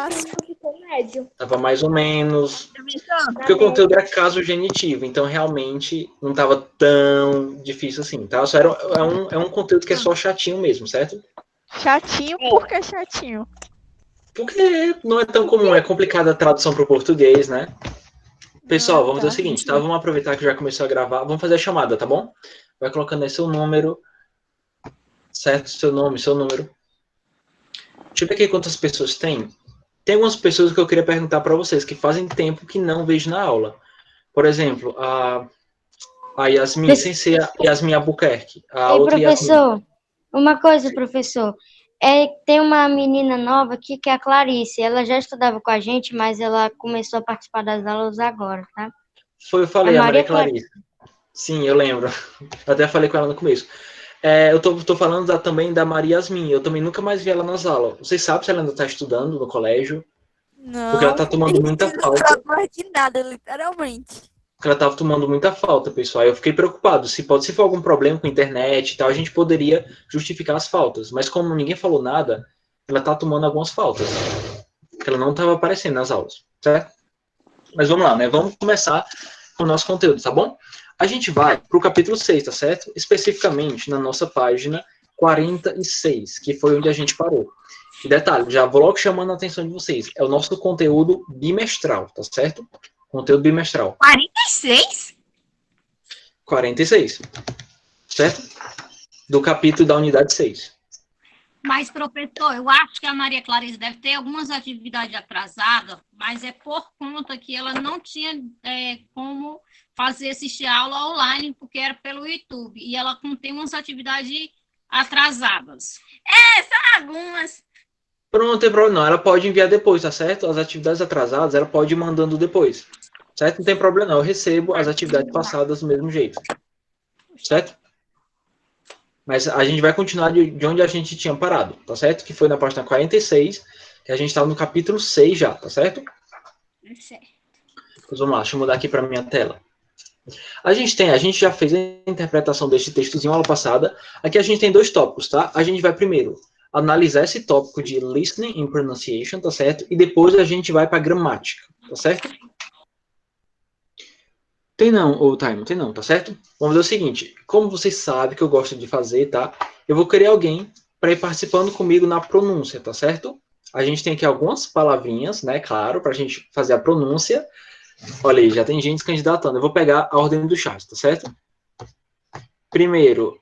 básico. Ficou médio. Tava mais ou menos. Professor, Porque o conteúdo era caso genitivo, então realmente não tava tão difícil assim, tá? Só é um conteúdo que é só chatinho mesmo, certo? chatinho, por que chatinho? Porque não é tão comum, é complicada a tradução para o português, né? Pessoal, vamos fazer o seguinte, tá? Vamos aproveitar que já começou a gravar, vamos fazer a chamada, tá bom? Vai colocando aí seu número, certo? Seu nome, seu número. Deixa eu ver aqui quantas pessoas tem. Tem algumas pessoas que eu queria perguntar para vocês, que fazem tempo que não vejo na aula. Por exemplo, a Yasmin, sem ser a Yasmin Albuquerque. A Ei, outra professor, Yasmin. uma coisa, professor. Tem uma menina nova aqui que é a Clarice. Ela já estudava com a gente, mas ela começou a participar das aulas agora, tá? Eu falei, a Maria Clarice. Sim, eu lembro. Eu até falei com ela no começo. Eu tô falando também da Maria Yasmin. Eu também nunca mais vi ela nas aulas. Vocês sabem se ela ainda está estudando no colégio? Não. Porque ela tá tomando muita falta. Não sabe mais de nada, literalmente. Porque ela tava tomando muita falta, pessoal. Eu fiquei preocupado. Se for algum problema com a internet e tal, a gente poderia justificar as faltas. Mas como ninguém falou nada, ela tá tomando algumas faltas. Porque ela não estava aparecendo nas aulas, certo? Mas vamos lá, né? Vamos começar com o nosso conteúdo, tá bom? A gente vai pro capítulo 6, tá certo? Especificamente na nossa página 46, que foi onde a gente parou. E detalhe, já vou logo chamando a atenção de vocês. É o nosso conteúdo bimestral, tá certo? Conteúdo bimestral. 46? 46. Certo? Do capítulo da unidade 6. Mas, professor, eu acho que a Maria Clarice deve ter algumas atividades atrasadas, mas é por conta que ela não tinha como assistir a aula online, porque era pelo YouTube, e ela contém umas atividades atrasadas. São algumas. Não tem problema, não. Ela pode enviar depois, tá certo? As atividades atrasadas, ela pode ir mandando depois. Certo? Não tem problema, não. Eu recebo as atividades passadas do mesmo jeito. Certo? Mas a gente vai continuar de onde a gente tinha parado, tá certo? Que foi na página 46, que a gente estava no capítulo 6 já, tá certo? Certo. Então, vamos lá, deixa eu mudar aqui para minha tela. A gente já fez a interpretação deste textozinho aula passada. Aqui a gente tem 2 tópicos, tá? A gente vai primeiro analisar esse tópico de listening and pronunciation, tá certo? E depois a gente vai para gramática, tá certo? Tem não, Time, tem não, tá certo? Vamos fazer o seguinte, como vocês sabem que eu gosto de fazer, tá? Eu vou querer alguém para ir participando comigo na pronúncia, tá certo? A gente tem aqui algumas palavrinhas, né, claro, para a gente fazer a pronúncia. Olha aí, já tem gente se candidatando. Eu vou pegar a ordem do chat, tá certo? Primeiro,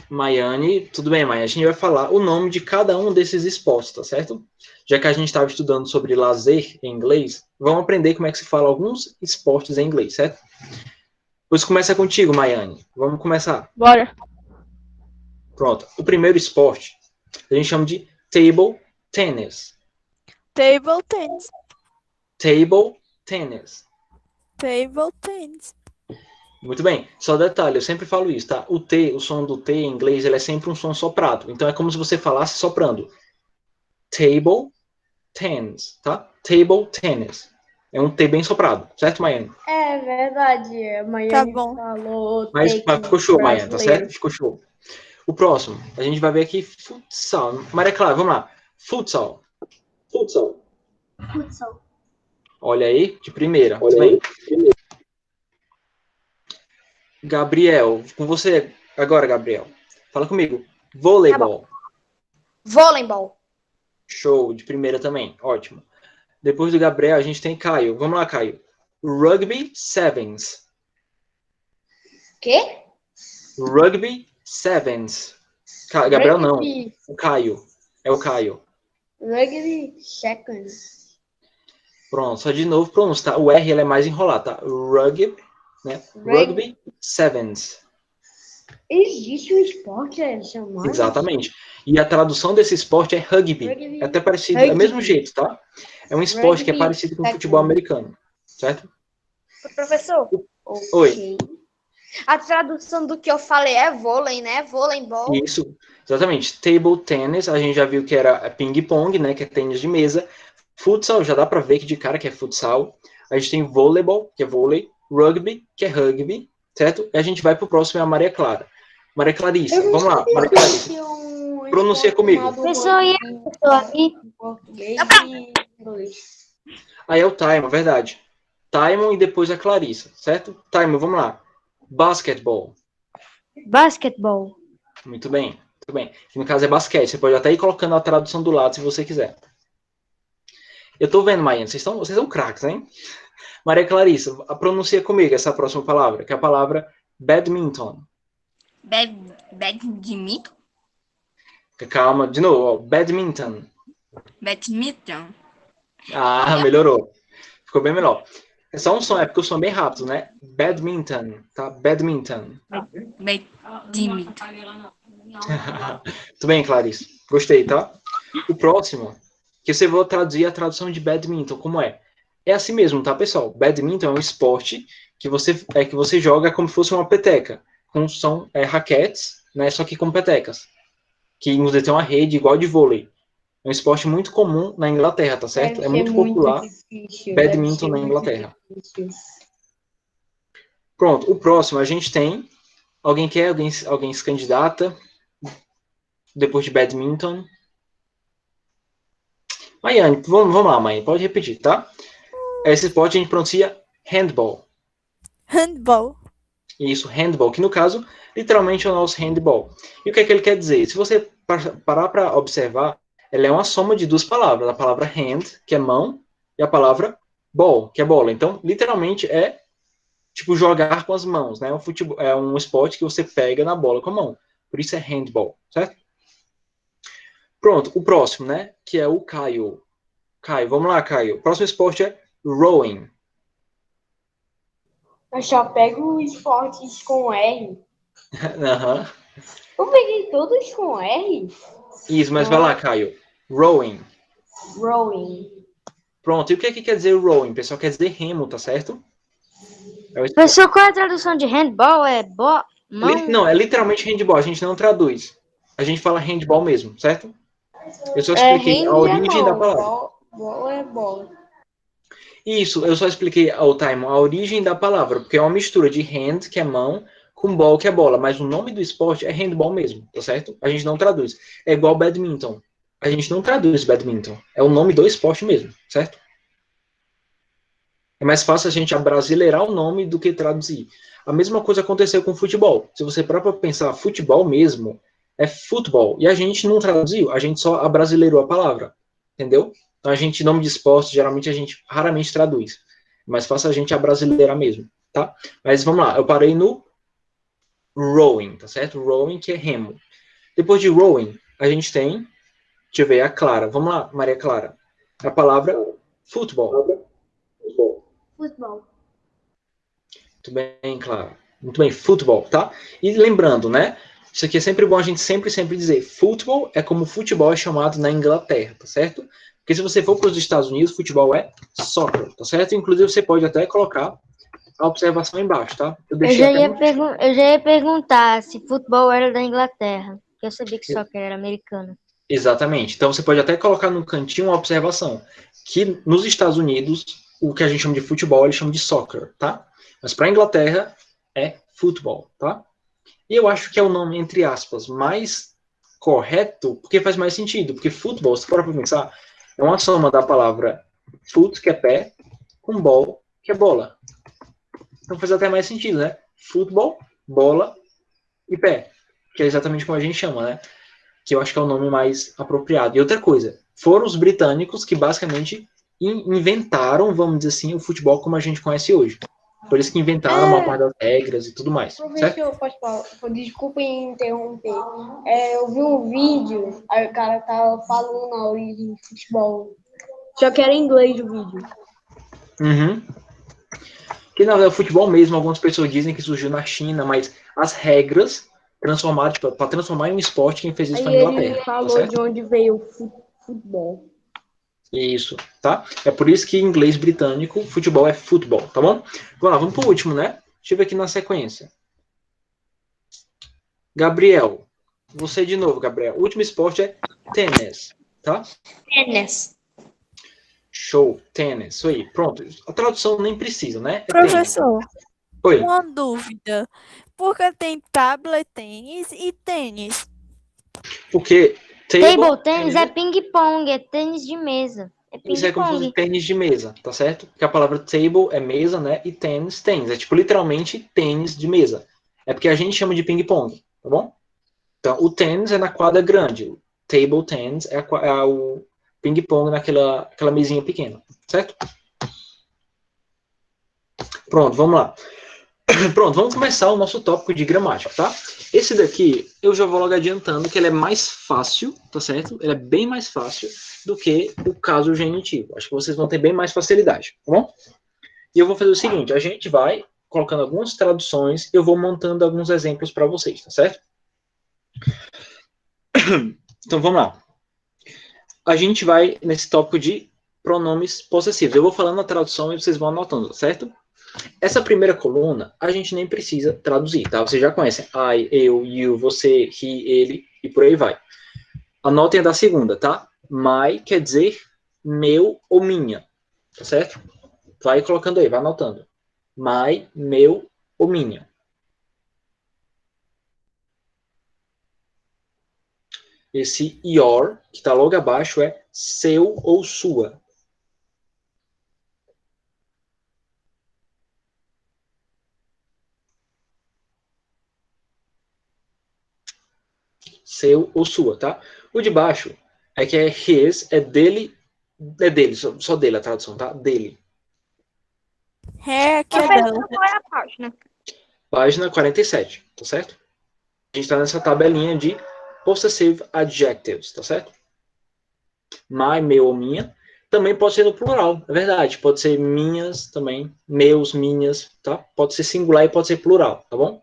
Maiane. Tudo bem, Maiane? A gente vai falar o nome de cada um desses esportes, tá certo? Já que a gente estava estudando sobre lazer em inglês, vamos aprender como é que se fala alguns esportes em inglês, certo? Pois começa contigo, Maiane. Vamos começar. Bora. Pronto. O primeiro esporte a gente chama de table tennis. Table tennis. Table tennis. Table tennis. Muito bem. Só detalhe, eu sempre falo isso, tá? O T, o som do T em inglês, ele é sempre um som soprado. Então é como se você falasse soprando. Table tennis, tá? Table tennis. É um T bem soprado, certo, Maiane? É verdade. Amanhã Tá bom. falou. Mas ficou show, Maiane, tá certo? Ficou show. O próximo, a gente vai ver aqui futsal. Maria Clara, vamos lá. Futsal. Futsal. Futsal. Olha aí, de primeira. Olha aí. Gabriel, com você agora, Gabriel. Fala comigo. Voleibol. Voleibol. Show, de primeira também. Ótimo. Depois do Gabriel, a gente tem Caio. Vamos lá, Caio. Rugby Sevens. Quê? Rugby Sevens. Gabriel Rugby. não. O Caio. É o Caio. Rugby seconds. Pronto, só de novo pronúncia, tá? O R ele é mais enrolado, tá? Rugby, né? Rugby Sevens. Existe um esporte chamado? Exatamente. E a tradução desse esporte é rugby. Rugby. É até parecido, é o mesmo jeito, tá? É um esporte que é Rugby parecido com o sevens. futebol americano, certo? Professor. Oi. A tradução do que eu falei é vôlei, né? Voleibol. Isso, exatamente. Table tennis, a gente já viu que era ping-pong, né? Que é tênis de mesa. Futsal, já dá pra ver que de cara que é futsal. A gente tem voleibol, que é vôlei. Rugby, que é rugby, certo? E a gente vai pro próximo, é a Maria Clara. Maria Clarissa, vamos lá, Maria Clarissa. Pronuncia comigo. Professor, e a pessoa aqui? Português e inglês. Aí é o Taimon, verdade. Taimon e depois a Clarissa, certo? Taimon, vamos lá. Basketball. Basquetebol. Muito bem, muito bem. Que no caso é basquete. Você pode até ir colocando a tradução do lado se você quiser. Eu tô vendo, Maiane, vocês são craques, hein? Maria Clarissa, pronuncia comigo essa próxima palavra, que é a palavra badminton. Badminton? Calma, de novo, ó, badminton. Badminton. Ah, melhorou. Ficou bem melhor. É só um som, é porque o som é bem rápido, né? Badminton, tá? Badminton. Badminton. Muito bem, Clarice. Gostei, tá? O próximo, que você vai traduzir a tradução de badminton, como é? É assim mesmo, tá, pessoal? Badminton é um esporte que você joga como se fosse uma peteca. São raquetes, né? Só que com petecas. Que inclusive tem uma rede igual de vôlei. É um esporte muito comum na Inglaterra, tá certo? É muito popular badminton na Inglaterra. Pronto, o próximo a gente tem. Alguém quer? Alguém se candidata? Depois de badminton. Maiane, vamos lá, Maiane. Pode repetir, tá? Esse esporte a gente pronuncia handball. Handball. Isso, handball, que no caso, literalmente é o nosso handball. E o que é que ele quer dizer? Se você parar para observar, ela é uma soma de duas palavras. A palavra hand, que é mão, e a palavra ball, que é bola. Então, literalmente é tipo jogar com as mãos, né? É um esporte que você pega na bola com a mão. Por isso é handball, certo? Pronto, o próximo, né? Que é o Caio. Caio, vamos lá, Caio. O próximo esporte é rowing. Eu só pego esportes com R. Uhum. Eu peguei todos com R. Isso, mas vai lá, Caio. Rowing. Rowing. Pronto, e o que é que quer dizer rowing? Pessoal, quer dizer remo, tá certo? Professor, qual é a tradução de handball? Mão? Não, é literalmente handball, a gente não traduz. A gente fala handball mesmo, certo? Eu só expliquei a origem da palavra. Bola é bola. Isso, eu só expliquei ao time a origem da palavra, porque é uma mistura de hand, que é mão, com ball, que é bola, mas o nome do esporte é handball mesmo, tá certo? A gente não traduz. É igual badminton. A gente não traduz badminton. É o nome do esporte mesmo, certo? É mais fácil a gente abrasileirar o nome do que traduzir. A mesma coisa aconteceu com futebol. Se você parar para pensar, futebol mesmo é futebol. E a gente não traduziu, a gente só abrasileirou a palavra. Entendeu? Então, nome de esporte, geralmente a gente raramente traduz. É mais fácil a gente abrasileirar mesmo, tá? Mas vamos lá, eu parei no rowing, tá certo? Rowing, que é remo. Depois de rowing, a gente tem, deixa eu ver, a Clara. Vamos lá, Maria Clara. A palavra futebol. Futebol. Muito bem, Clara. Muito bem, futebol, tá? E lembrando, né? Isso aqui é sempre bom a gente sempre dizer. Futebol é como futebol é chamado na Inglaterra, tá certo? Porque se você for para os Estados Unidos, futebol é soccer, tá certo? Inclusive, você pode até colocar a observação embaixo, tá? Eu já ia perguntar se futebol era da Inglaterra, porque eu sabia que soccer era americano. Exatamente. Então, você pode até colocar no cantinho uma observação, que nos Estados Unidos, o que a gente chama de futebol, eles chamam de soccer, tá? Mas para a Inglaterra, é futebol, tá? E eu acho que é o nome, entre aspas, mais correto, porque faz mais sentido. Porque futebol, se for para pensar, é uma soma da palavra foot, que é pé, com ball, que é bola. Então faz até mais sentido, né? Futebol, bola e pé. Que é exatamente como a gente chama, né? Que eu acho que é o nome mais apropriado. E outra coisa, foram os britânicos que basicamente inventaram, vamos dizer assim, o futebol como a gente conhece hoje. Por isso que inventaram uma parte das regras e tudo mais. Professor, pode falar? Desculpa interromper. Eu vi um vídeo, aí o cara tava falando na origem de futebol. Só que era em inglês o vídeo. Uhum. Que na verdade, o futebol mesmo, algumas pessoas dizem que surgiu na China, mas as regras transformaram, para transformar em um esporte, quem fez isso foi a Inglaterra. Ele falou de onde veio o futebol. Isso, tá? É por isso que em inglês britânico, futebol é futebol, tá bom? Vamos lá, vamos pro último, né? Deixa eu ver aqui na sequência. Gabriel. Você de novo, Gabriel. O último esporte é tênis, tá? Tênis. Show, tênis. Isso aí, pronto. A tradução nem precisa, né? É Professor, Oi. Uma dúvida. Porque tem tablet tênis e tênis. Porque Table tênis é ping-pong, é tênis de mesa. É isso é como se fosse ping-pong. tênis de mesa, tá certo? Porque a palavra table é mesa, né? E tênis, tênis. É tipo literalmente tênis de mesa. É porque a gente chama de ping-pong, tá bom? Então, o tênis é na quadra grande. O table tennis é o ping-pong aquela mesinha pequena, certo? Pronto, vamos lá. Pronto, vamos começar o nosso tópico de gramática, tá? Esse daqui, eu já vou logo adiantando que ele é mais fácil, tá certo? Ele é bem mais fácil do que o caso genitivo. Acho que vocês vão ter bem mais facilidade, tá bom? E eu vou fazer o seguinte, a gente vai colocando algumas traduções, eu vou montando alguns exemplos para vocês, tá certo? Então, vamos lá. A gente vai nesse tópico de pronomes possessivos. Eu vou falando a tradução e vocês vão anotando, certo? Essa primeira coluna, a gente nem precisa traduzir, tá? Vocês já conhecem. I, eu, you, você, he, ele e por aí vai. Anotem a da segunda, tá? My quer dizer meu ou minha, tá certo? Vai colocando aí, vai anotando. My, meu ou minha. Esse your, que está logo abaixo, é seu ou sua. Seu ou sua, tá? O de baixo é que é his, é dele, só dele a tradução, tá? Dele. É que é dela. Qual é a página? Página 47, tá certo? A gente está nessa tabelinha de possessive adjectives, tá certo? My, meu ou minha. Também pode ser no plural, é verdade. Pode ser minhas também, meus, minhas, tá? Pode ser singular e pode ser plural, tá bom?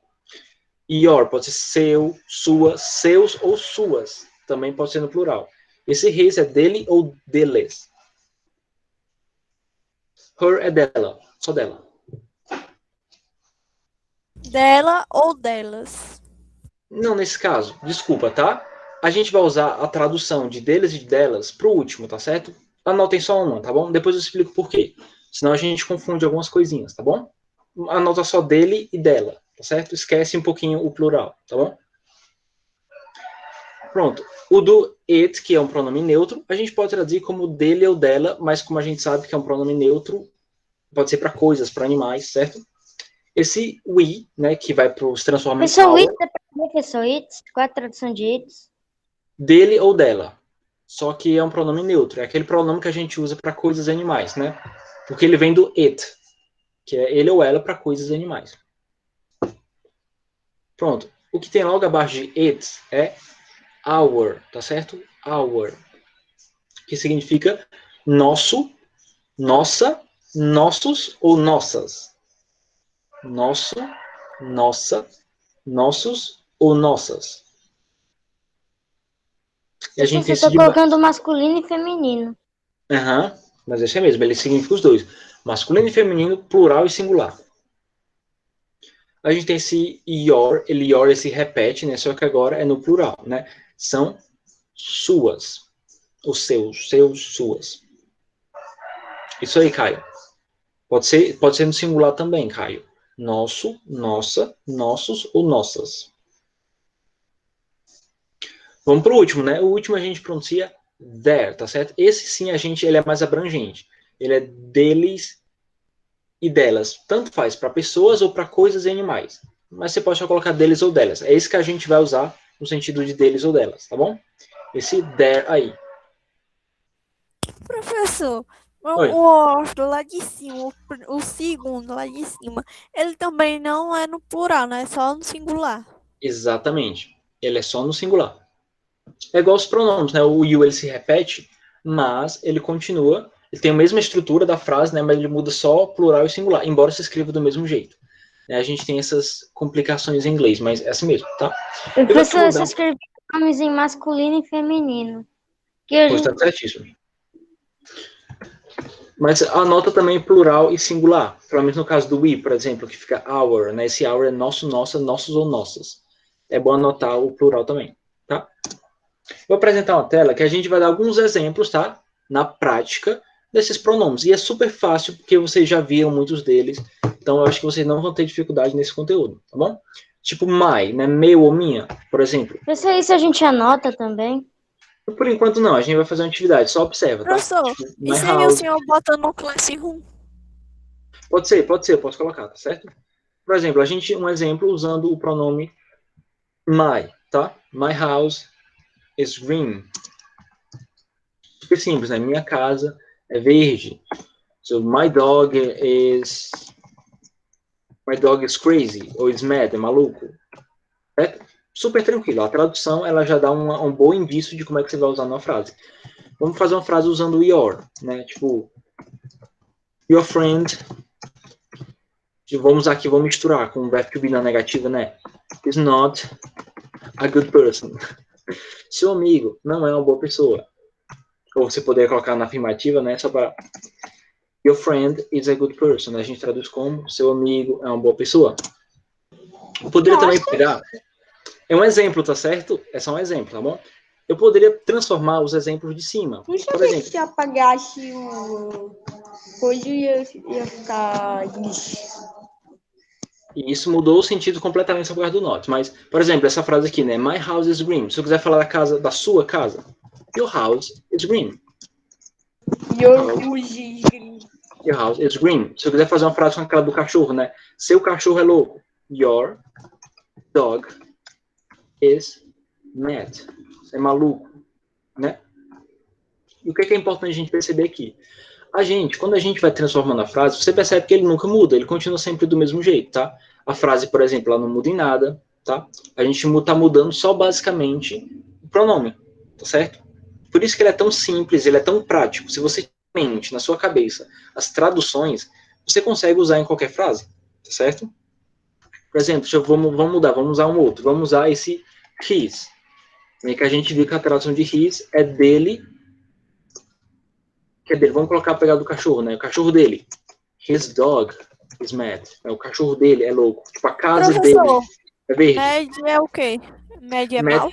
Your pode ser seu, sua, seus ou suas. Também pode ser no plural. Esse his é dele ou deles. Her é dela, só dela. Dela ou delas. Não nesse caso, desculpa, tá? A gente vai usar a tradução de deles e de delas pro último, tá certo? Anotem só uma, tá bom? Depois eu explico por quê. Senão a gente confunde algumas coisinhas, tá bom? Anota só dele e dela, tá certo? Esquece um pouquinho o plural, tá bom? Pronto. O do it, que é um pronome neutro, a gente pode traduzir como dele ou dela, mas como a gente sabe que é um pronome neutro, pode ser para coisas, para animais, certo? Esse we, né, que vai para os transformar em Professor, our, it, professor, it? Qual é a tradução de it? dele ou dela. Só que é um pronome neutro. É aquele pronome que a gente usa para coisas e animais, né? Porque ele vem do it, que é ele ou ela para coisas e animais. Pronto. O que tem logo abaixo de it é our, tá certo? Our. Que significa nosso, nossa, nossos ou nossas. Nosso, nossa, nossos ou nossas. E a gente tem Você está colocando masculino e feminino. Aham, mas esse é mesmo, ele significa os dois. Masculino e feminino, plural e singular. A gente tem esse your, ele your se repete, né? Só que agora é no plural, né? São suas. Os seus, suas. Isso aí, Caio. Pode ser no singular também, Caio. Nosso, nossa, nossos ou nossas. Vamos para o último, né? O último a gente pronuncia their, tá certo? Esse sim ele é mais abrangente. Ele é deles e delas. Tanto faz para pessoas ou para coisas e animais. Mas você pode só colocar deles ou delas. É esse que a gente vai usar no sentido de deles ou delas, tá bom? Esse their aí. Professor, Oi. o outro lá de cima, o segundo lá de cima, ele também não é no plural, né? É só no singular. Exatamente. Ele é só no singular. É igual os pronomes, né? O you ele se repete, mas ele continua. Ele tem a mesma estrutura da frase, né? Mas ele muda só plural e singular, embora se escreva do mesmo jeito. A gente tem essas complicações em inglês, mas é assim mesmo, tá? Professor, você escreveu nomes em masculino e feminino. Pois tá certíssimo. Mas anota também plural e singular. Pelo menos no caso do we, por exemplo, que fica our, né? Esse our é nosso, nossa, nossos ou nossas. É bom anotar o plural também, tá? Vou apresentar uma tela que a gente vai dar alguns exemplos, tá? Na prática, desses pronomes. E é super fácil, porque vocês já viram muitos deles Então, eu acho que vocês não vão ter dificuldade nesse conteúdo, tá bom? Tipo my, né? Meu ou minha, por exemplo. Isso a gente anota também. Por enquanto, não. A gente vai fazer uma atividade. Só observa, tá? Professor, Tipo, e my se o house. senhor bota no Classroom? Pode ser, eu posso colocar, tá certo? Por exemplo, um exemplo usando o pronome my, tá? My house is green. Super simples, né? Minha casa é verde. So, my dog is crazy, ou is mad, é maluco. É super tranquilo. A tradução, ela já dá um bom indício de como é que você vai usar numa frase. Vamos fazer uma frase usando your, né? Tipo, your friend. Vamos aqui, vamos misturar com o verbo to be na negativa, né? Is not a good person. Seu amigo não é uma boa pessoa. Ou você poderia colocar na afirmativa, né? Só para your friend is a good person. A gente traduz como seu amigo é uma boa pessoa. Eu poderia também pegar... É um exemplo, tá certo? É só um exemplo, tá bom? Eu poderia transformar os exemplos de cima. Não Por sabia que exemplo, se apagasse o coisa ia ficar lixo. e isso mudou o sentido completamente por causa do not. Mas, por exemplo, essa frase aqui, né? My house is green. Se eu quiser falar da sua casa, your house is green. Your house is green. Se eu quiser fazer uma frase com aquela do cachorro, né? Seu cachorro é louco. Your dog is mad. É maluco, né? E o que é importante a gente perceber aqui? Quando a gente vai transformando a frase, você percebe que ele nunca muda, ele continua sempre do mesmo jeito, tá? A frase, por exemplo, ela não muda em nada, tá? A gente tá mudando só basicamente o pronome, tá certo? Por isso que ele é tão simples, ele é tão prático. Se você mente na sua cabeça as traduções, você consegue usar em qualquer frase, tá certo? Por exemplo, vamos mudar, vamos usar um outro. Vamos usar esse his. E que a gente viu que a tradução de his é dele. Que é dele. Vamos colocar a pegada do cachorro, né? O cachorro dele. His dog is mad. O cachorro dele é louco. Tipo, a casa dele é verde. Mad é o quê? Mad é mal?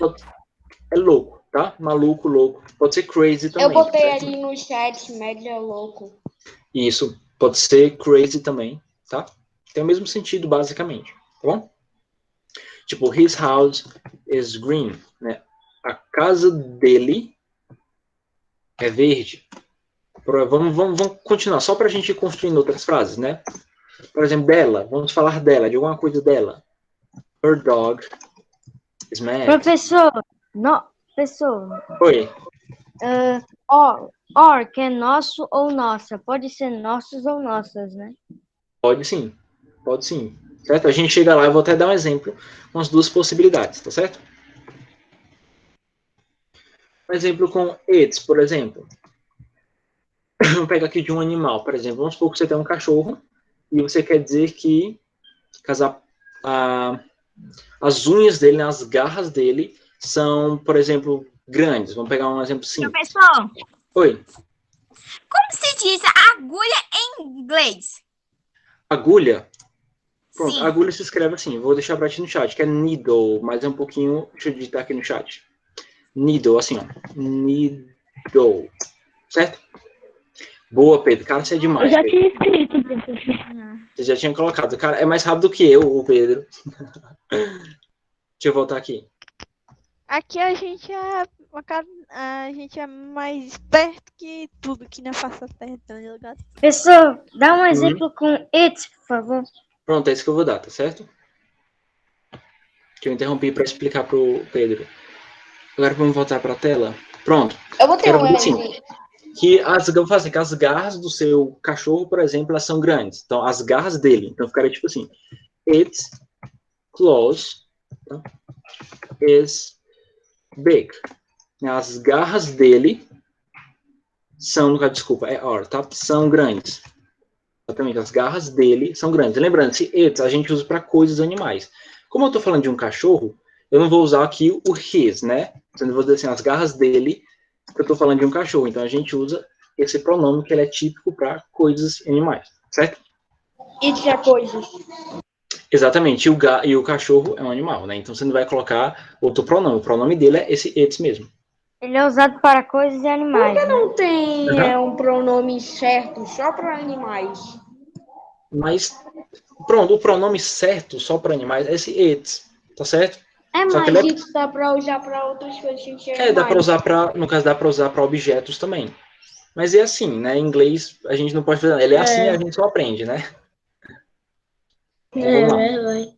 É louco, tá? Maluco, louco. Pode ser crazy também. Eu botei ali no chat, mad é louco. Isso. Pode ser crazy também, tá? Tem o mesmo sentido, basicamente. Tá bom? Tipo, his house is green, né? A casa dele é verde. Vamos continuar, só para a gente ir construindo outras frases, né? Por exemplo, dela, vamos falar dela, de alguma coisa dela. Her dog is mad. Professor, Oi. Or, que é nosso ou nossa. Pode ser nossos ou nossas, né? Pode sim. Certo? A gente chega lá, eu vou até dar um exemplo com as duas possibilidades, tá certo? Um exemplo com it's, por exemplo. Vamos pegar aqui de um animal, por exemplo. Vamos supor que você tem um cachorro e você quer dizer que as unhas dele, né, as garras dele são, por exemplo, grandes. Vamos pegar um exemplo simples. Professor, Oi. como se diz agulha em inglês? Agulha? Pronto, Sim. agulha se escreve assim. Vou deixar para ti no chat, que é needle, mas é um pouquinho... Deixa eu digitar aqui no chat. Needle, assim, ó. Needle. Certo? Boa, Pedro. Cara, você é demais. Eu já Pedro. tinha escrito, professor. Você já tinha colocado. Cara, é mais rápido que eu, o Pedro. Deixa eu voltar aqui. Aqui a gente é mais esperto que tudo que na face da terra, tá ligado? Professor, dá um exemplo com it, por favor. Pronto, é isso que eu vou dar, tá certo? Que eu interrompi para explicar pro Pedro. Agora vamos voltar para a tela. Pronto. Eu botei Quero um ver assim, L. vou fazer que as garras do seu cachorro, por exemplo, elas são grandes. Então, as garras dele. Então, ficaria tipo assim. Its claws is big. As garras dele são, desculpa, tá? São grandes. Exatamente, as garras dele são grandes. Lembrando, se it's a gente usa para coisas animais. Como eu estou falando de um cachorro, eu não vou usar aqui o his, né? Então, eu vou dizer assim, as garras dele, porque eu estou falando de um cachorro. Então, a gente usa esse pronome que ele é típico para coisas animais, certo? It é coisas. Exatamente, e o cachorro é um animal, né? Então, você não vai colocar outro pronome. O pronome dele é esse it's mesmo. Ele é usado para coisas e animais. Por que né? não tem um pronome certo só para animais? Mas, pronto, o pronome certo só para animais é esse it's, tá certo? É, Só que mas ele isso dá pra usar pra outras coisas que a gente dá para usar para, no caso, dá para usar para objetos também. Mas é assim, né? Em inglês a gente não pode fazer nada. Ele é assim e a gente só aprende, né? Então, É vamos lá. verdade.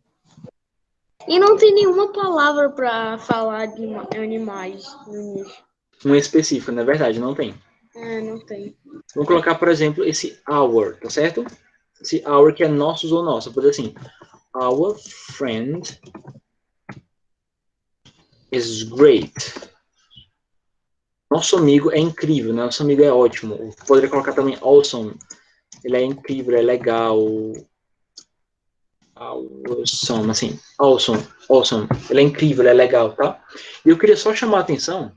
E não tem nenhuma palavra pra falar de animais no início. Um específico, não é verdade? Não tem. É, não tem. Vamos colocar, por exemplo, esse our, tá certo? Esse our que é nossos ou nossa. Por assim, our friend is great. Nosso amigo é incrível, né? Nosso amigo é ótimo. Poderia colocar também awesome. Ele é incrível, é legal. Awesome, assim. Awesome, awesome. Ele é incrível, ele é legal, tá? E eu queria só chamar a atenção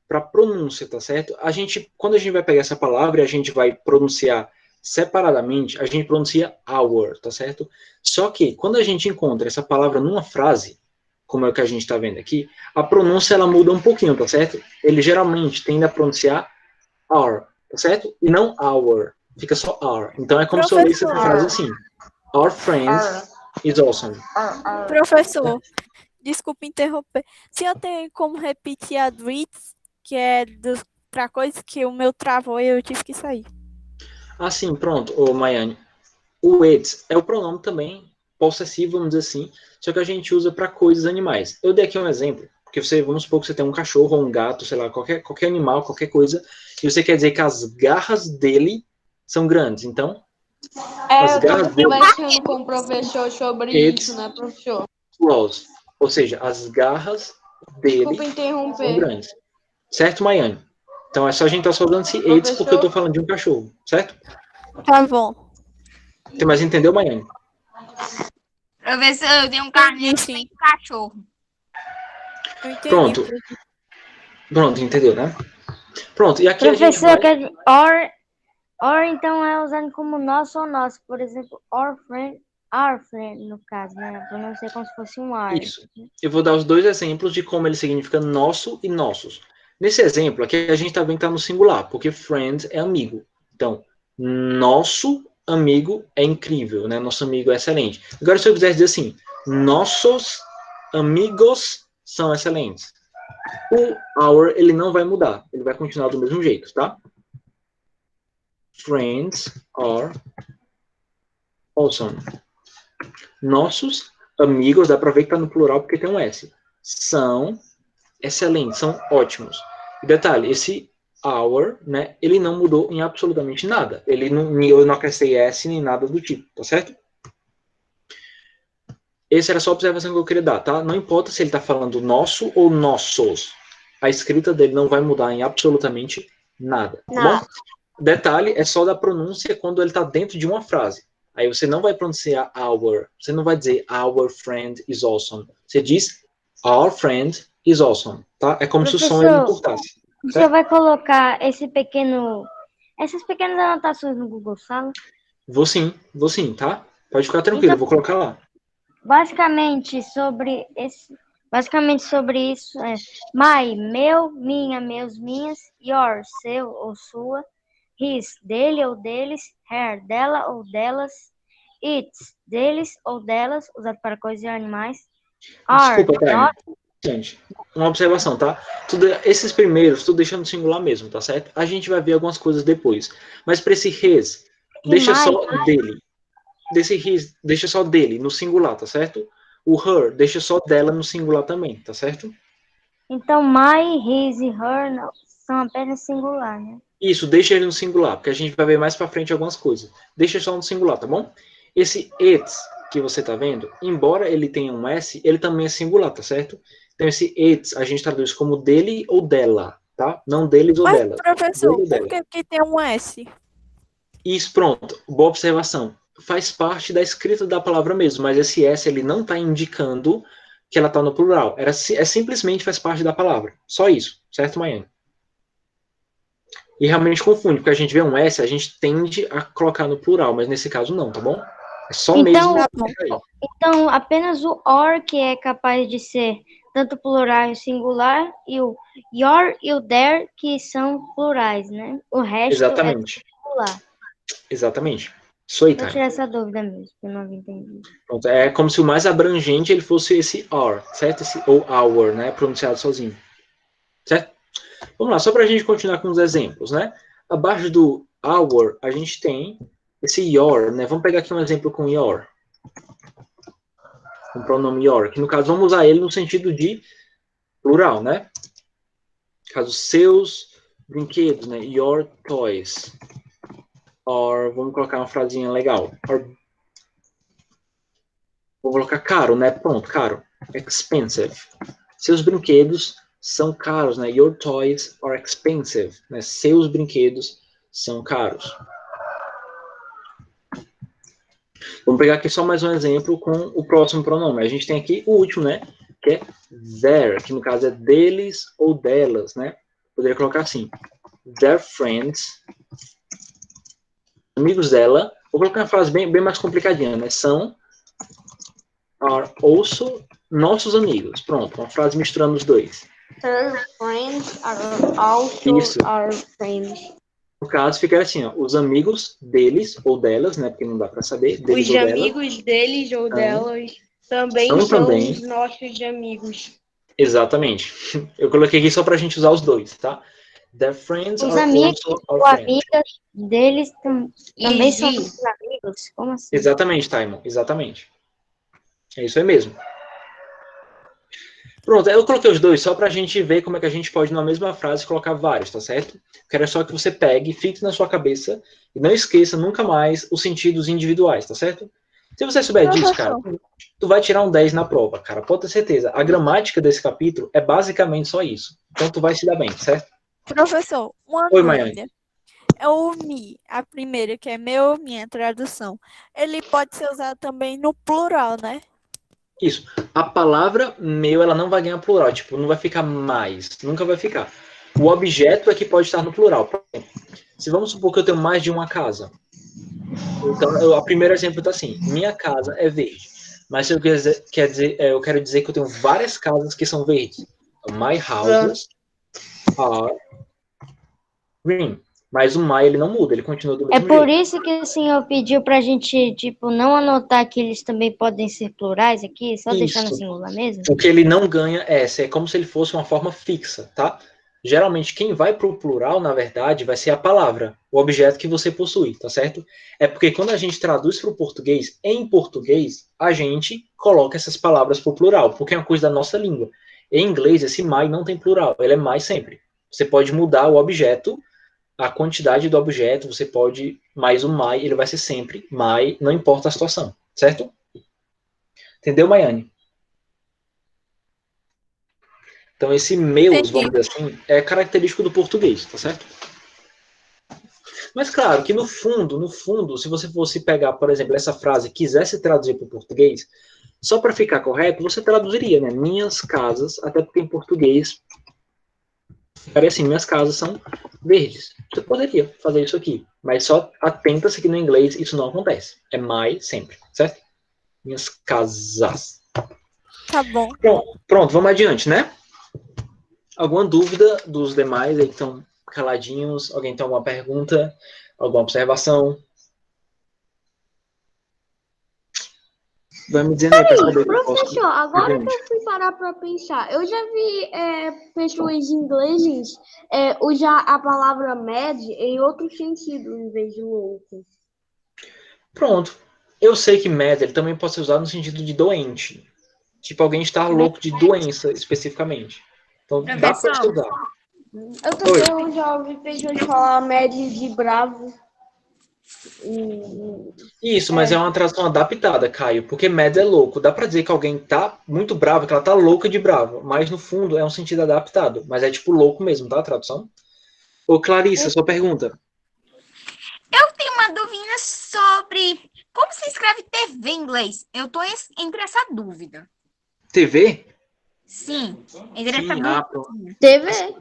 para pronúncia, tá certo? Quando a gente vai pegar essa palavra e a gente vai pronunciar separadamente, a gente pronuncia our, tá certo? Só que quando a gente encontra essa palavra numa frase, como é o que a gente está vendo aqui, a pronúncia ela muda um pouquinho, tá certo? Ele geralmente tende a pronunciar our, tá certo? E não our. Fica só our. Então é como se eu lesse essa frase assim. Our friend is awesome. Professor, desculpe interromper. Se eu tenho como repetir a Dritz, que é para coisas que o meu travou e eu tive que sair. Assim, pronto, ô Maiane. O it é o pronome também possessivo, vamos dizer assim, só que a gente usa para coisas animais. Eu dei aqui um exemplo, porque vamos supor que você tem um cachorro ou um gato, sei lá, qualquer animal, qualquer coisa, e você quer dizer que as garras dele são grandes. Então, as Eu garras tava dele, conversando com o professor sobre isso, né, professor? claws, ou seja, as garras dele Desculpa são interromper. grandes. Certo, Maiane? Então é só a gente estar só usando esse it porque eu estou falando de um cachorro, certo? Tá bom. Mas entendeu, Maiane? Professor, eu tenho um carneiro que tem cachorro. Eu entendi. Pronto. Pronto, entendeu, né? Pronto, e aqui Professor, a gente vai... or então é usando como nosso ou nosso. Por exemplo, our friend, no caso, né? Eu não sei como se fosse um are. Isso. Eu vou dar os dois exemplos de como ele significa nosso e nossos. Nesse exemplo, aqui a gente está vendo que está no singular, porque friend é amigo. Então, nosso amigo é incrível, né? Nosso amigo é excelente. Agora, se eu quiser dizer assim, nossos amigos são excelentes. O our, ele não vai mudar. Ele vai continuar do mesmo jeito, tá? Friends are awesome. Nossos amigos, dá para ver que tá no plural porque tem um S. São excelentes, são ótimos. E detalhe, esse our, né, ele não mudou em absolutamente nada. Eu não acrescentei S nem nada do tipo, tá certo? Essa era só a observação que eu queria dar, tá? Não importa se ele tá falando nosso ou nossos. A escrita dele não vai mudar em absolutamente nada, tá bom? Detalhe, é só da pronúncia quando ele tá dentro de uma frase. Aí você não vai pronunciar our, você não vai dizer our friend is awesome. Você diz our friend is awesome, tá? É como se o som ele importasse. Você vai colocar essas pequenas anotações no Google Sala? Vou sim, tá? Pode ficar tranquilo, eu vou colocar lá. Basicamente sobre isso é my, meu, minha, meus, minhas, your, seu ou sua, his, dele ou deles, her, dela ou delas, its, deles ou delas, usado para coisas e animais, are, Desculpa, Tânia. Gente, uma observação, tá? Esses primeiros, tudo deixando singular mesmo, tá certo? A gente vai ver algumas coisas depois. Mas para esse his, deixa só dele. Desse his, deixa só dele no singular, tá certo? O her, deixa só dela no singular também, tá certo? Então, my, his e her não, são apenas singular, né? Isso, deixa ele no singular, porque a gente vai ver mais pra frente algumas coisas. Deixa só no singular, tá bom? Esse it que você tá vendo, embora ele tenha um S, ele também é singular, tá certo? Então esse it a gente traduz como dele ou dela, tá? Não deles ou dela. Professor, por que tem um S? Isso, pronto. Boa observação. Faz parte da escrita da palavra mesmo, mas esse S ele não está indicando que ela está no plural. Simplesmente faz parte da palavra. Só isso, certo, Maiane? E realmente confunde, porque a gente vê um S, a gente tende a colocar no plural, mas nesse caso não, tá bom? É só mesmo. Então, apenas o or que é capaz de ser tanto plural e singular, e o your e o their que são plurais, né? O resto Exatamente. é singular. Exatamente. Isso aí, Vou Time. tirar essa dúvida mesmo, que eu não havia entendido. Pronto, é como se o mais abrangente ele fosse esse are, certo? Esse ou our, né? Pronunciado sozinho. Certo? Vamos lá, só para a gente continuar com os exemplos, né? Abaixo do our, a gente tem esse your, né? Vamos pegar aqui um exemplo com your. Com o pronome your, que no caso vamos usar ele no sentido de plural, né? No caso, seus brinquedos, né? Your toys. Or, vamos colocar uma frasinha legal. Or, vou colocar caro, né? Pronto, caro. Expensive. Seus brinquedos são caros, né? Your toys are expensive. Né? Seus brinquedos são caros. Vamos pegar aqui só mais um exemplo com o próximo pronome. A gente tem aqui o último, né? Que é their, que no caso é deles ou delas, né? Poderia colocar assim. Their friends, amigos dela. Vou colocar uma frase bem mais complicadinha, né? São, are also, nossos amigos. Pronto, uma frase misturando os dois. Her friends are also Isso. our friends. No caso, fica assim, ó, os amigos deles ou delas, né? Porque não dá para saber. Deles Os ou delas, amigos deles ou delas também são são também. os nossos amigos. Exatamente. Eu coloquei aqui só para a gente usar os dois, tá? Their friends Os are amigos also ou our friends. amigas deles também são Easy. nossos amigos? Como assim? Exatamente, Taimon. Exatamente. É isso aí mesmo. Pronto, eu coloquei os dois só para a gente ver como é que a gente pode, na mesma frase, colocar vários, tá certo? Quero só que você pegue, fixe na sua cabeça e não esqueça nunca mais os sentidos individuais, tá certo? Se você souber disso, cara, tu vai tirar um 10 na prova, cara. Pode ter certeza. A gramática desse capítulo é basicamente só isso. Então tu vai se dar bem, certo? Professor, uma Oi, Maiane. dúvida. É o me, a primeira, que é meu, minha tradução. Ele pode ser usado também no plural, né? Isso. A palavra meu, ela não vai ganhar plural. Tipo, não vai ficar mais. Nunca vai ficar. O objeto é que pode estar no plural. Por exemplo, se vamos supor que eu tenho mais de uma casa. Então, o primeiro exemplo está assim. Minha casa é verde. Mas se eu eu quero dizer que eu tenho várias casas que são verdes. My houses are green. Mas o my, ele não muda. Ele continua do É mesmo por jeito. isso que o senhor pediu pra gente, tipo, não anotar que eles também podem ser plurais aqui, só deixar no Isso. singular mesmo? O que ele não ganha é como se ele fosse uma forma fixa, tá? Geralmente, quem vai para o plural, na verdade, vai ser a palavra, o objeto que você possui, tá certo? É porque quando a gente traduz para o português, em português, a gente coloca essas palavras para o plural, porque é uma coisa da nossa língua. Em inglês, esse my não tem plural, ele é my sempre. Você pode mudar o objeto, a quantidade do objeto, você pode, mas o my, ele vai ser sempre my, não importa a situação, certo? Entendeu, Maiane? Então, esse meus, vamos dizer assim, é característico do português, tá certo? Mas, claro, que no fundo, se você fosse pegar, por exemplo, essa frase, quisesse traduzir para o português, só para ficar correto, você traduziria, né? Minhas casas, até porque em português, parece assim, minhas casas são verdes. Você poderia fazer isso aqui, mas só atenta-se que no inglês isso não acontece. É my sempre, certo? Minhas casas. Tá bom. Pronto, vamos adiante, né? Alguma dúvida dos demais aí que estão caladinhos? Alguém tem alguma pergunta? Alguma observação? Vai me dizendo aí para saber. Professor, agora que eu fui parar para pensar, eu já vi pessoas ingleses usar a palavra mad em outro sentido, em vez de louco. Pronto. Eu sei que mad ele também pode ser usado no sentido de doente. Tipo, alguém estar louco de doença, especificamente. Então, dá para se usar. Eu também já ouvi pessoas falar mad de bravo. Isso, mas é uma tradução adaptada, Caio, porque mad é louco. Dá pra dizer que alguém tá muito bravo, que ela tá louca de bravo, mas no fundo é um sentido adaptado. Mas é tipo louco mesmo, tá? A tradução. Ô, Clarissa, sua pergunta. Eu tenho uma dúvida sobre como se escreve TV em inglês. Eu tô entre essa dúvida. TV? Sim, entre essa Sim, dúvida. TV.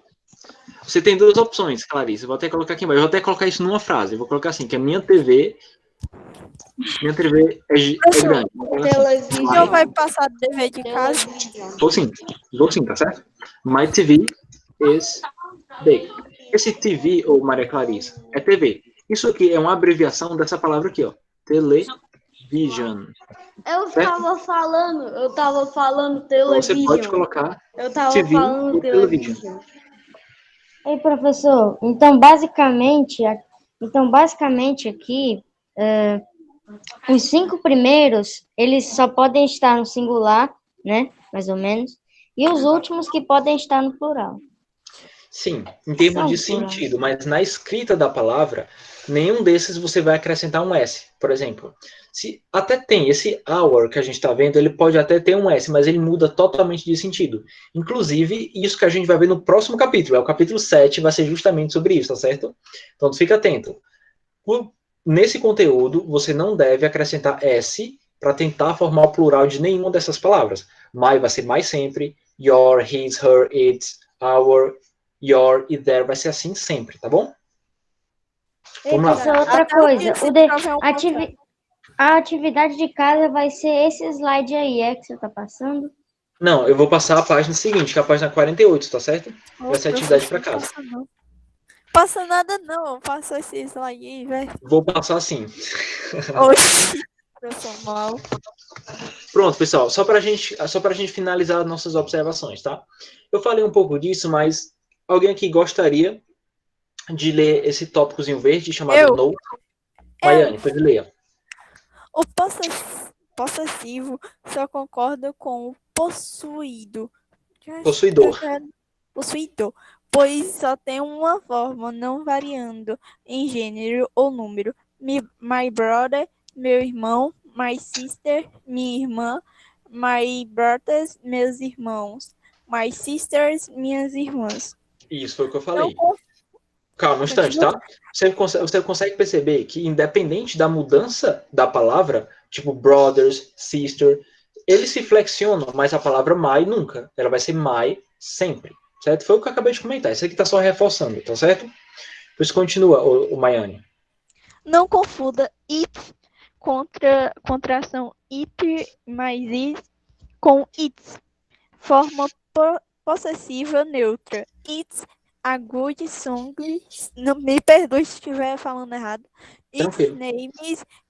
Você tem duas opções, Clarice. Eu vou até colocar aqui embaixo. Eu vou até colocar isso numa frase. Eu vou colocar assim, que a minha TV é grande. Televisão. O senhor vai passar dever de casa? Vou sim, tá certo? My TV is big. Esse TV, ou Maria Clarissa, é TV. Isso aqui é uma abreviação dessa palavra aqui, ó. television. Eu tava falando Então você pode television. colocar Eu tava TV falando ou television. television. Ei, professor, então basicamente aqui, os 5 primeiros, eles só podem estar no singular, né? Mais ou menos. E os últimos que podem estar no plural. Sim, em termos São de plurais. sentido, mas na escrita da palavra, nenhum desses você vai acrescentar um S, por exemplo. Se até tem esse our que a gente está vendo, ele pode até ter um S, mas ele muda totalmente de sentido. Inclusive, isso que a gente vai ver no próximo capítulo, é o capítulo 7, vai ser justamente sobre isso, tá certo? Então, fica atento. Nesse conteúdo, você não deve acrescentar S para tentar formar o plural de nenhuma dessas palavras. My vai ser mais sempre, your, his, her, its, our, your e there vai ser assim sempre, tá bom? Ei, Vamos lá. professor, outra Até coisa. o que se prova é um A atividade de casa vai ser esse slide aí, que você tá passando? Não, eu vou passar a página seguinte, que é a página 48, tá certo? Vai ser atividade para casa. Passa nada não, passa esse slide aí, velho. Vou passar assim. Oxi, eu sou mal. Pronto, pessoal, só para gente finalizar nossas observações, tá? Eu falei um pouco disso, mas alguém aqui gostaria de ler esse tópicozinho verde chamado no? Maiane, depois leia. O possessivo só concorda com o possuído. Possuidor. Possuidor, pois só tem uma forma, não variando em gênero ou número. My brother, meu irmão. My sister, minha irmã. My brothers, meus irmãos. My sisters, minhas irmãs. Isso foi o que eu falei. Não, calma um instante, tá? Você consegue perceber que, independente da mudança da palavra, tipo brothers, sister, eles se flexionam, mas a palavra my nunca. Ela vai ser my sempre, certo? Foi o que eu acabei de comentar. Isso aqui tá só reforçando, tá certo? Pois continua, o Maiane. Não confunda it, contração it mais it, com its. Forma possessiva neutra. Its a good song. Não, me perdoe se estiver falando errado. Its Tranquilo. name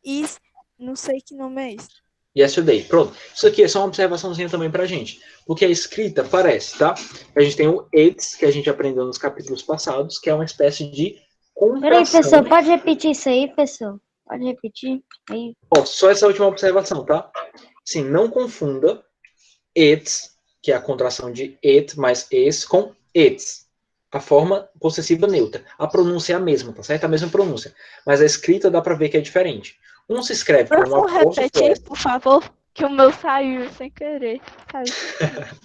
is. Não sei que nome é esse. Yesterday. Pronto. Isso aqui é só uma observaçãozinha também pra gente. Porque a escrita parece, tá? A gente tem o it's, que a gente aprendeu nos capítulos passados, que é uma espécie de contração. Peraí, pessoal, pode repetir isso aí, pessoal? Pode repetir? Aí. Só essa última observação, tá? Sim, não confunda it's, que é a contração de it mais es, com its. A forma possessiva neutra. A pronúncia é a mesma, tá certo? A mesma pronúncia. Mas a escrita dá pra ver que é diferente. Um se escreve com uma repetir, por favor, que o meu saiu sem querer.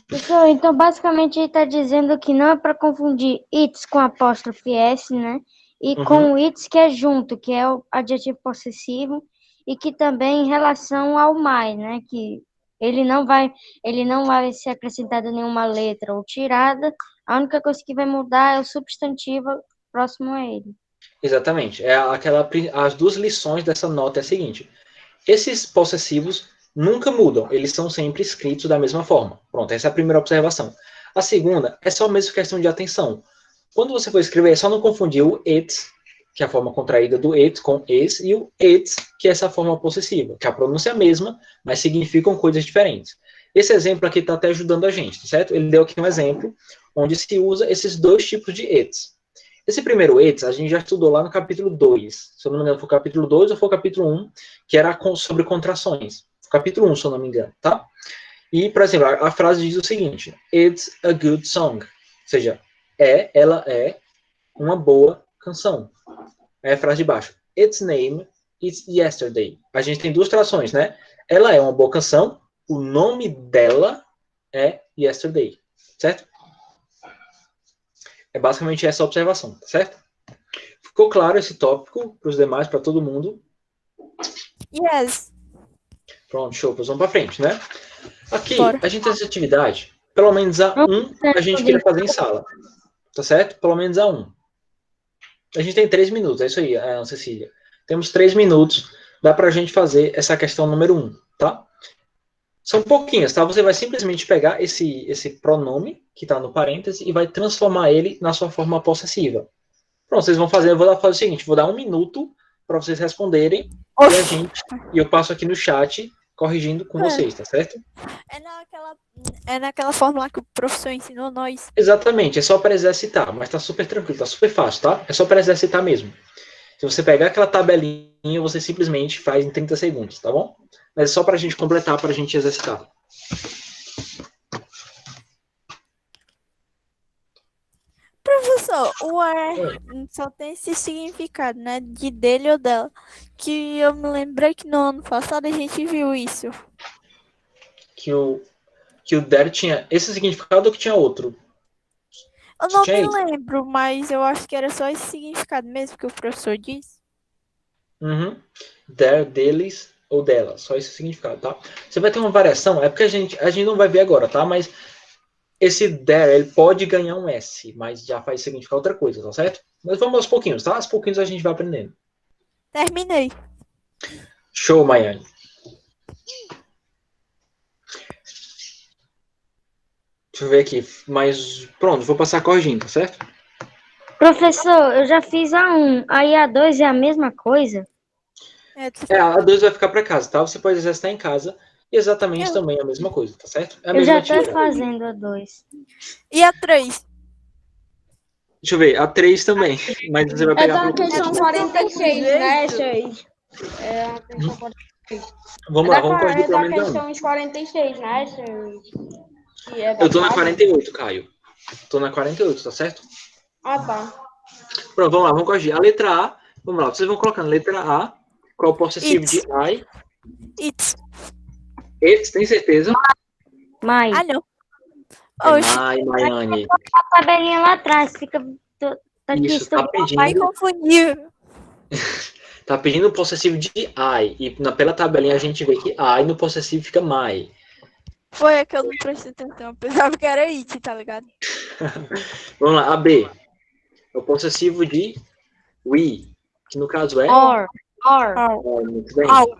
Pessoal, então basicamente ele está dizendo que não é para confundir its com apóstrofe S, né? E com o its que é junto, que é o adjetivo possessivo, e que também em relação ao my, né? Que ele não vai ser acrescentada nenhuma letra ou tirada. A única coisa que vai mudar é o substantivo próximo a ele. Exatamente. As duas lições dessa nota é a seguinte. Esses possessivos nunca mudam. Eles são sempre escritos da mesma forma. Pronto, essa é a primeira observação. A segunda é só mesmo questão de atenção. Quando você for escrever, é só não confundir o it, que é a forma contraída do it, com es, e o its, que é essa forma possessiva, que a pronúncia é a mesma, mas significam coisas diferentes. Esse exemplo aqui está até ajudando a gente, certo? Ele deu aqui um exemplo onde se usa esses dois tipos de its. Esse primeiro its, a gente já estudou lá no capítulo 2. Se eu não me engano, foi o capítulo 2 ou foi o capítulo 1, que era sobre contrações. Capítulo 1, se eu não me engano, tá? E, por exemplo, a frase diz o seguinte: It's a good song. Ou seja, ela é uma boa canção. É a frase de baixo. Its name is Yesterday. A gente tem duas traduções, né? Ela é uma boa canção, o nome dela é Yesterday. Certo? É basicamente essa observação, tá certo? Ficou claro esse tópico para os demais, para todo mundo? Yes. Pronto, show. Pois vamos para frente, né? Aqui, a gente tem essa atividade, pelo menos a a gente queria fazer em sala. Tá certo? Pelo menos a 1. A gente tem 3 minutos, é isso aí, Ana Cecília. Temos 3 minutos, dá pra gente fazer essa questão número 1, tá? São pouquinhas, tá? Você vai simplesmente pegar esse pronome, que está no parêntese, e vai transformar ele na sua forma possessiva. Pronto, vocês vão fazer, eu vou fazer o seguinte, vou dar 1 minuto para vocês responderem Oxi. e eu passo aqui no chat corrigindo com vocês, tá certo? É naquela forma lá que o professor ensinou nós. Exatamente, é só para exercitar, mas tá super tranquilo, tá super fácil, tá? É só para exercitar mesmo. Se você pegar aquela tabelinha, você simplesmente faz em 30 segundos, tá bom? Mas é só para a gente completar, para a gente exercitar. Professor, o ar só tem esse significado, né? De dele ou dela. Que eu me lembrei que no ano passado a gente viu isso. Que o there tinha esse significado ou que tinha outro? Eu não Tinha me isso. lembro, mas eu acho que era só esse significado mesmo que o professor disse. Uhum. There, deles ou dela. Só esse significado, tá? Você vai ter uma variação, é porque a gente não vai ver agora, tá? Mas esse there, ele pode ganhar um S, mas já faz significar outra coisa, tá certo? Mas vamos aos pouquinhos, tá? Aos pouquinhos a gente vai aprendendo. Terminei. Show, Maiane. Deixa eu ver aqui. Mas pronto, vou passar corrigindo, tá certo? Professor, eu já fiz a 1, aí a 2 é a mesma coisa? A 2 vai ficar para casa, tá? Você pode exercitar em casa. E exatamente também a mesma coisa, tá certo? É a Eu mesma já tô atividade. fazendo a 2. E a 3? Deixa eu ver, a 3 também. Mas você vai É pegar da pelo questão professor. 46, né, 6? É a questão 46. Vamos lá, vamos corrigir É pelo da menos um. questão 46, né, 6? Que é da Eu tô na casa. 48, Caio. Tô na 48, tá certo? Ah, tá. Pronto, vamos lá, vamos corrigir. A letra A, vamos lá, vocês vão colocando letra A, qual é o possessivo de I? It's. It's, tem certeza? Mas Ah, não. É Oxi, my, Maiane. a tabelinha lá atrás fica... Tá aqui, Isso, tá vai pedindo, confundir. tá pedindo o possessivo de I. E pela tabelinha a gente vê que I no possessivo fica my. Foi a que eu não prestei atenção. Eu pensava que era it, tá ligado? Vamos lá, a B. É o possessivo de we, que no caso é... Or. Muito bem. Au.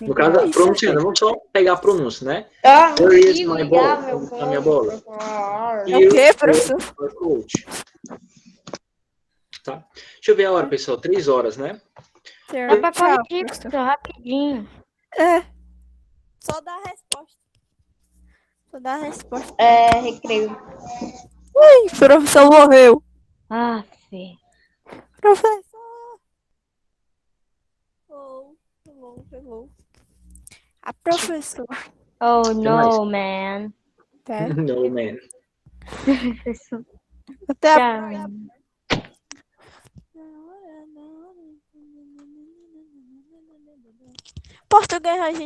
No caso, Isso. pronunciando, vamos só pegar a pronúncia, né? Ah, Where is que my ligar ball? meu Onde está a minha bola? É o quê, professor? Your coach. Tá. Deixa eu ver a hora, pessoal. 3 horas, né? Dá pra Tchau, corrigir, professor. professor, rapidinho. É. Só dá a resposta. Só dá a resposta. É, recreio. Ui, o professor morreu. Ah, fé. Professor. Hello. A professora. Oh, mais? no, man. Tá. No, man. Professor. Até a Tchau. Português a gente